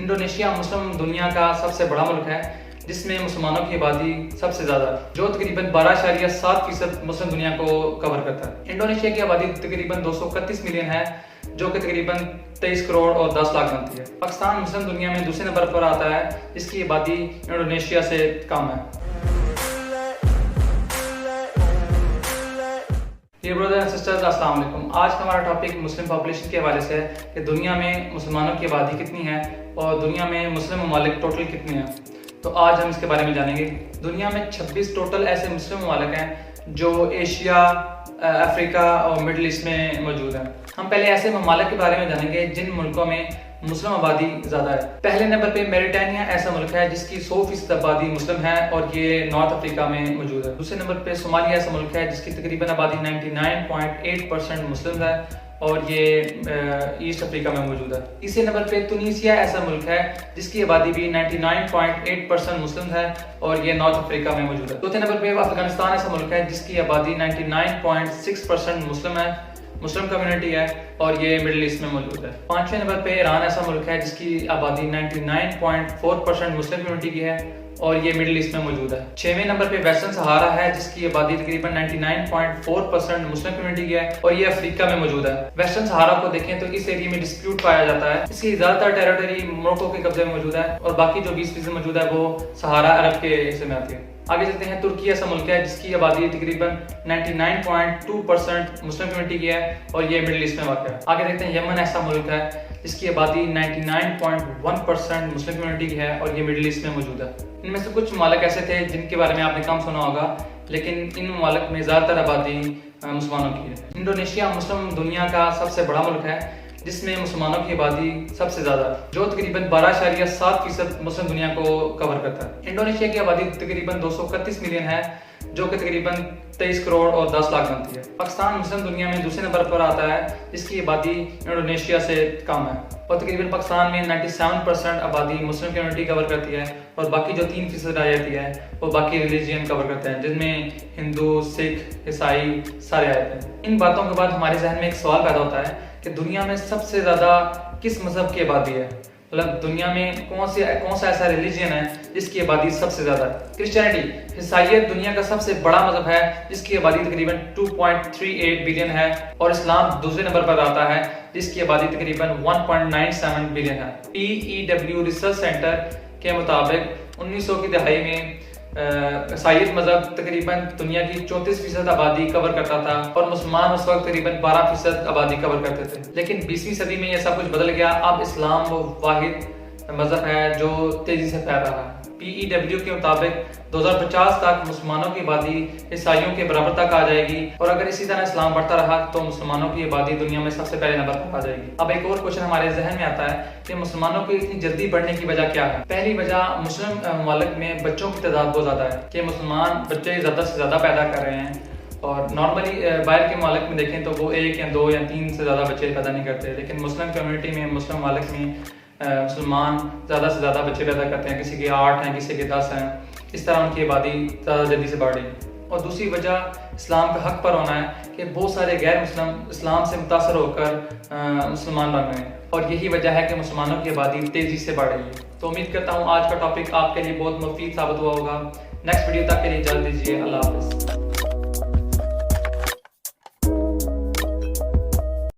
Indonesia مسلم دنیا کا سب سے بڑا ملک ہے جس میں مسلمانوں کی آبادی سب سے زیادہ ہے، جو تقریباً 12.7% مسلم دنیا کو کور کرتا ہے۔ انڈونیشیا کی آبادی تقریباً 231 ملین ہے، جو کہ تقریباً 23 کروڑ اور 10 لاکھ بنتی ہے۔ پاکستان مسلم دنیا میں دوسرے نمبر پر آتا ہے، جس کی آبادی انڈونیشیا سے کم ہے۔ برادر اینڈ سسٹرز، السلام علیکم۔ آج کا ہمارا ٹاپک مسلم پاپولیشن کے حوالے سے ہے کہ دنیا میں مسلمانوں کی آبادی کتنی ہے اور دنیا میں مسلم ممالک ٹوٹل کتنے ہیں۔ تو آج ہم اس کے بارے میں جانیں گے۔ دنیا میں 26 ٹوٹل ایسے مسلم ممالک ہیں جو ایشیا، افریقہ اور مڈل ایسٹ میں موجود ہیں۔ ہم پہلے ایسے ممالک کے بارے میں جانیں گے جن ملکوں میں مسلم آبادی زیادہ ہے۔ پہلے نمبر پہ میریٹانیا ایسا ملک ہے جس کی 100% آبادی مسلم ہے اور یہ نارتھ افریقہ میں موجود ہے۔ دوسرے نمبر پہ صومالیہ ایسا ملک ہے جس کی تقریباً آبادی 99.8% مسلم ہے اور یہ ایسٹ افریقہ میں موجود ہے۔ تیسرے نمبر پہ تونسیا ایسا ملک ہے جس کی آبادی بھی 99.8% مسلم ہے اور یہ نارتھ افریقہ میں موجود ہے۔ چوتھے نمبر پہ افغانستان ایسا ملک ہے جس کی آبادی 99.6% مسلم ہے، مسلم کمیونٹی ہے اور یہ مڈل ایسٹ میں موجود ہے۔ پانچویں نمبر پہ ایران ایسا ملک ہے جس کی آبادی 99.4% مسلم کمیونٹی کی ہے اور یہ مڈل ایسٹ میں موجود ہے۔ چھویں نمبر پہ ویسٹرن سہارا ہے جس کی آبادی تقریباً 99.4% مسلم کمیونٹی کی ہے اور یہ افریقہ میں موجود ہے۔ ویسٹرن سہارا کو دیکھیں تو اس ایریا میں ڈسپیوٹ پایا جاتا ہے، اس کی زیادہ تر ٹیریٹری موروکو کے قبضے میں موجود ہے اور باقی جو 20% موجود ہے وہ سہارا عرب کے حصے میں آتی ہے۔ آگے چلتے ہیں، ترکی ایسا ملک ہے جس کی آبادی تقریباً 99.2% مسلم کمیونٹی کی ہے اور یہ مڈل ایسٹ میں واقع ہے۔ آگے دیکھتے ہیں، یمن ایسا ملک ہے جس کی آبادی 99.1% مسلم کمیونٹی کی ہے اور یہ مڈل ایسٹ میں موجود ہے۔ ان میں سے کچھ ممالک ایسے تھے جن کے بارے میں آپ نے کم سنا ہوگا، لیکن ان ممالک میں زیادہ تر آبادی مسلمانوں کی ہے۔ انڈونیشیا مسلم دنیا کا سب سے بڑا ملک ہے جس میں مسلمانوں کی آبادی سب سے زیادہ ہے، جو تقریباً 12.7% مسلم دنیا کو کور کرتا ہے۔ انڈونیشیا کی آبادی تقریباً 231 ملین ہے، جو کہ تقریباً 23 کروڑ اور 10 لاکھ بنتی ہے۔ پاکستان مسلم دنیا میں دوسرے نمبر پر آتا ہے، جس کی آبادی انڈونیشیا سے کم ہے اور تقریباً پاکستان میں 97% آبادی مسلم کمیونٹی کور کرتی ہے اور باقی جو 3% آ جاتی ہے وہ باقی ریلیجین کور کرتے ہیں، جن میں ہندو، سکھ، عیسائی سارے آتے ہیں۔ ان باتوں کے بعد ہمارے ذہن میں ایک سوال پیدا ہوتا ہے کہ دنیا میں سب سے زیادہ کس مذہب کی آبادی ہے، مطلب دنیا میں کون سا ایسا ریلیجن ہے جس کی آبادی سب سے زیادہ ہے۔ کرسچینٹی، عیسائیت دنیا کا سب سے بڑا مذہب ہے جس کی آبادی تقریباً 2.38 بلین ہے اور اسلام دوسرے نمبر پر آتا ہے جس کی آبادی تقریباً 1.97 بلین ہے۔ PEW ریسرچ سینٹر کے مطابق 1900 کی دہائی میں عیسائیت مذہب تقریباً دنیا کی 34% آبادی کور کرتا تھا اور مسلمان اس وقت تقریباً 12% آبادی کور کرتے تھے، لیکن 20ویں صدی میں یہ سب کچھ بدل گیا۔ اب اسلام وہ واحد مذہب ہے جو تیزی سے پھیل رہا ہے۔ PEW کے مطابق 2050 تک مسلمانوں کی آبادی عیسائیوں کے برابر تک آ جائے گی اور اگر اسی طرح اسلام بڑھتا رہا تو مسلمانوں کی آبادی دنیا میں سب سے پہلے نمبر پر آ جائے گی۔ اب ایک اور کوشچن ہمارے ذہن میں آتا ہے کہ مسلمانوں کی اتنی جلدی بڑھنے کی وجہ کیا ہے؟ پہلی وجہ، مسلم ممالک میں بچوں کی تعداد بہت زیادہ ہے کہ مسلمان بچے زیادہ سے زیادہ پیدا کر رہے ہیں اور نارملی باہر کے ممالک میں دیکھیں تو وہ 1 یا 2 یا 3 سے زیادہ بچے پیدا نہیں کرتے، لیکن مسلم کمیونٹی میں، مسلم ممالک میں مسلمان زیادہ سے زیادہ بچے پیدا کرتے ہیں، کسی کے 8 ہیں، کسی کے 10 ہیں، اس طرح ان کی آبادی زیادہ جلدی سے بڑھ رہی ہے۔ اور دوسری وجہ اسلام کا حق پر ہونا ہے کہ بہت سارے غیر مسلم اسلام سے متاثر ہو کر مسلمان بن رہے ہیں اور یہی وجہ ہے کہ مسلمانوں کی آبادی تیزی سے بڑھ رہی ہے۔ تو امید کرتا ہوں آج کا ٹاپک آپ کے لیے بہت مفید ثابت ہوا ہوگا۔ نیکسٹ ویڈیو تک کے لیے اجازت دیجیے، اللہ حافظ۔